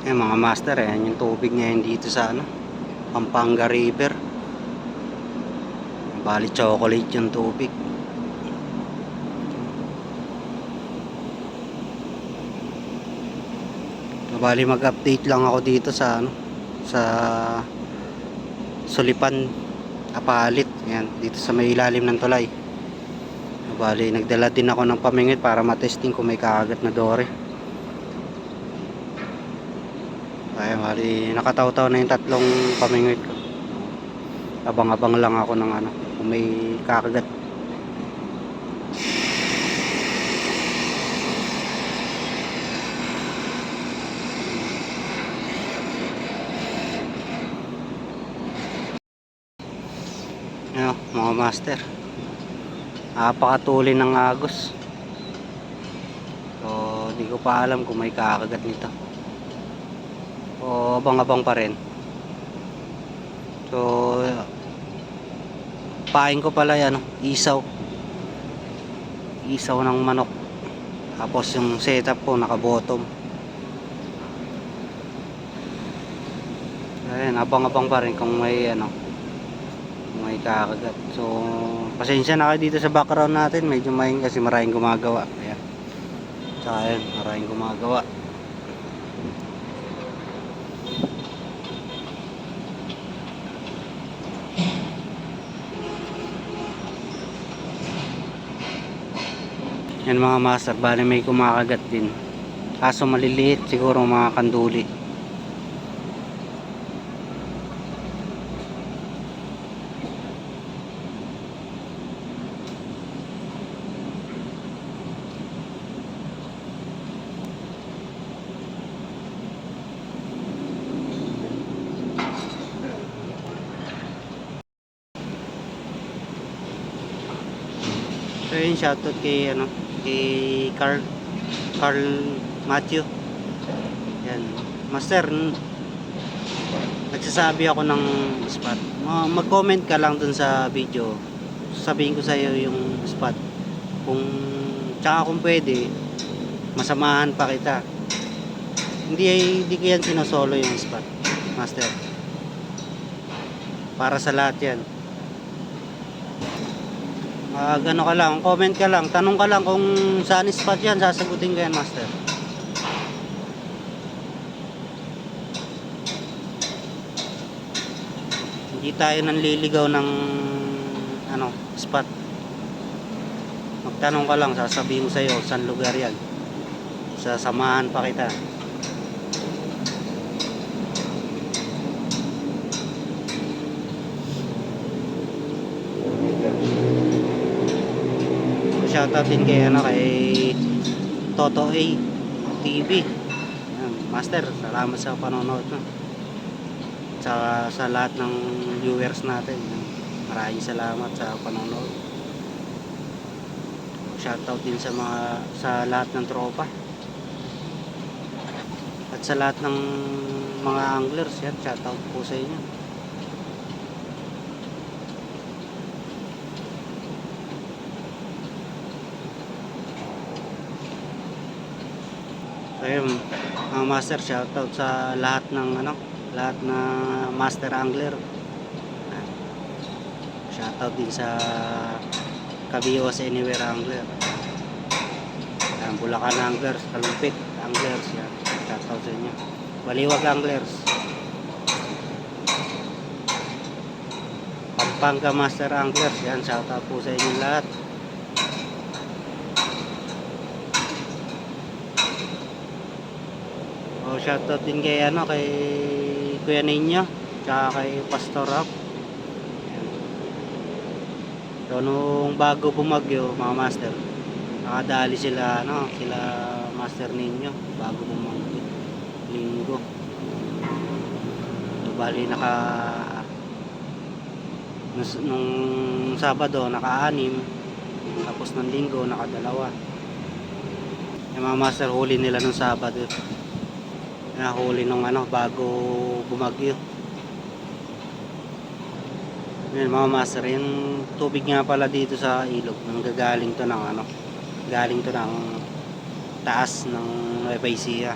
Mga master, yan yung tubig ngayon dito sa Pampanga River. Bali chocolate yung tubig. Bali mag-update lang ako dito sa sa Sulipan, Apalit. Yan, dito sa may ilalim ng tulay. Bali nagdala din ako ng pamingwit para matesting kung may kaagat na dore. Ay, bali nakataw-taw na yung tatlong pamingwit ko. Abang-abang lang ako ng kung may kakagat. Mga master, napakatuli ng agos. So di ko pa alam kung may kakagat nito o abang-abang pa rin. So pain ko pala isaw ng manok, tapos yung setup ko naka bottom. Ayun, abang-abang pa rin kung may may kakagat. So pasensya na kayo dito sa background natin, medyo maing kasi maraming gumagawa. Ayan, tsaka ayun, maraming gumagawa. Yan mga master, bali may kumakagat din, kaso maliliit siguro, mga kanduli. So yun, shoutout kay kay Carl Matthew. Yan master, nagsasabi ako ng spot. Mag-comment ka lang dun sa video, sabihin ko sa iyo yung spot, tsaka kung pwede masamahan pa kita. Hindi ko yan sinosolo yung spot, master, para sa lahat yan. Gano ka lang, comment ka lang, tanong ka lang kung saan spot yan, sasagutin ko yan, master. Hindi tayo nanliligaw ng spot. Magtanong ka lang, sasabihin ko sa iyo saan lugar yan, sasamahan pa kita. Shoutout din kay Toto A TV. Ayan, master, salamat sa panonood sa lahat ng viewers natin. Maraming salamat sa panonood. Shoutout din sa lahat ng tropa at sa lahat ng mga anglers. Yan, shoutout po sa inyo. Ayun, mga master, shoutout sa lahat ng lahat na master angler. Shoutout din sa Kabios Anywhere Angler, Bulacan Anglers, Kalumpit Anglers. Yan, shoutout sa inyo. Baliwag Anglers, Pampanga Master Anglers. Yan, shoutout po sa inyo lahat. Shoutout din kay kay Kuya Ninyo, tsaka kay Pastor Rock. So nung bago bumagyo, mga master, nakadali sila sila Master Ninyo bago bumagyo, linggo. So bali nung Sabado naka-6, tapos ng linggo naka-2. Yung mga master, huli nila nung Sabado, nahuli nung bago bumagyo. Yun mga master, yung tubig nga pala dito sa ilog, nanggagaling to ng galing to ng taas ng Nueva Ecija.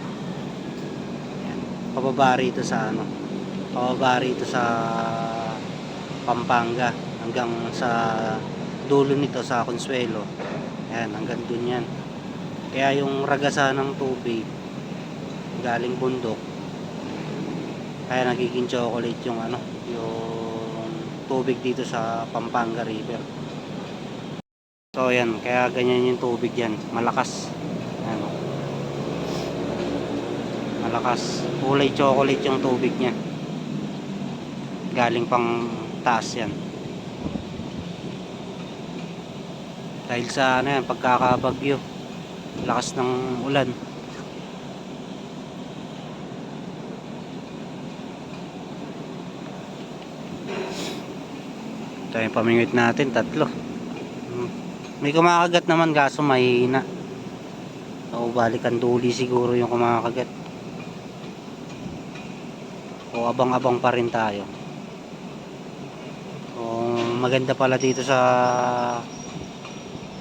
Yan. pababa rito sa ano, pababa rito sa Pampanga hanggang sa dulo nito sa Consuelo. Ayan, hanggang dun yan. Kaya yung ragasan ng tubig galing bundok, kaya nagiging chocolate yung ano, yung tubig dito sa Pampanga River. So ayan, kaya ganyan yung tubig yan, malakas. Ano, malakas, kulay chocolate yung tubig niya, galing pang taas yan. Dahil sa ano yan, pagkakabagyo, lakas ng ulan. Ito yung pamingwit natin, 3. May kumakagat naman, kaso mahina. O balikan duli siguro yung kumakagat. O abang-abang pa rin tayo. O maganda pala dito sa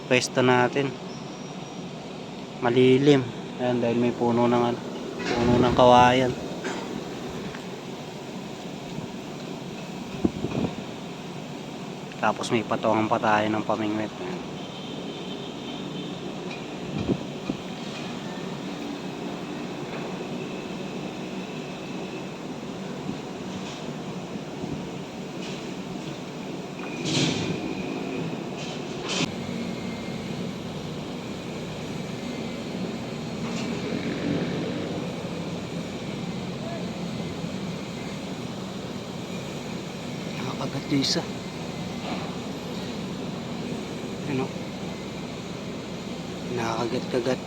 pwesto natin, malilim. Ayan, dahil may puno ng ano, puno ng kawayan. Tapos may patungan pa tayo ng pamingwit. Nakakagat yung isa. Ano? Nakakagat-kagat.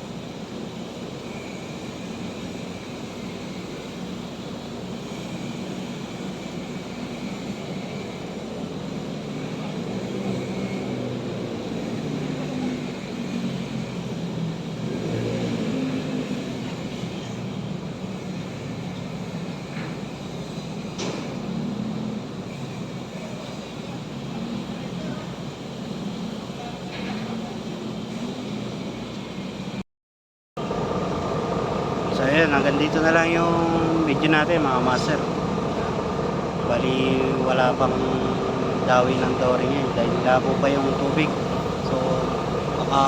So ayan, hanggang dito na lang yung video natin mga master. Bali wala pang dawi ng dory ngayon dahil labo pa yung tubig. So baka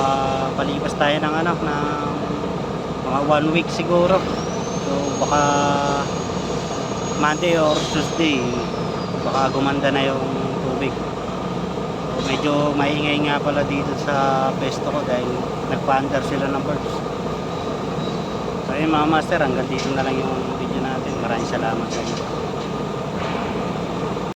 palipas tayo ng ano, ng mga 1 week siguro. So baka Monday or Tuesday baka gumanda na yung tubig. So medyo maingay nga pala dito sa pesto ko dahil nagpa-under sila ng birds. So ayun mga master, hanggang dito na lang yung video natin. Maraming salamat sa inyo.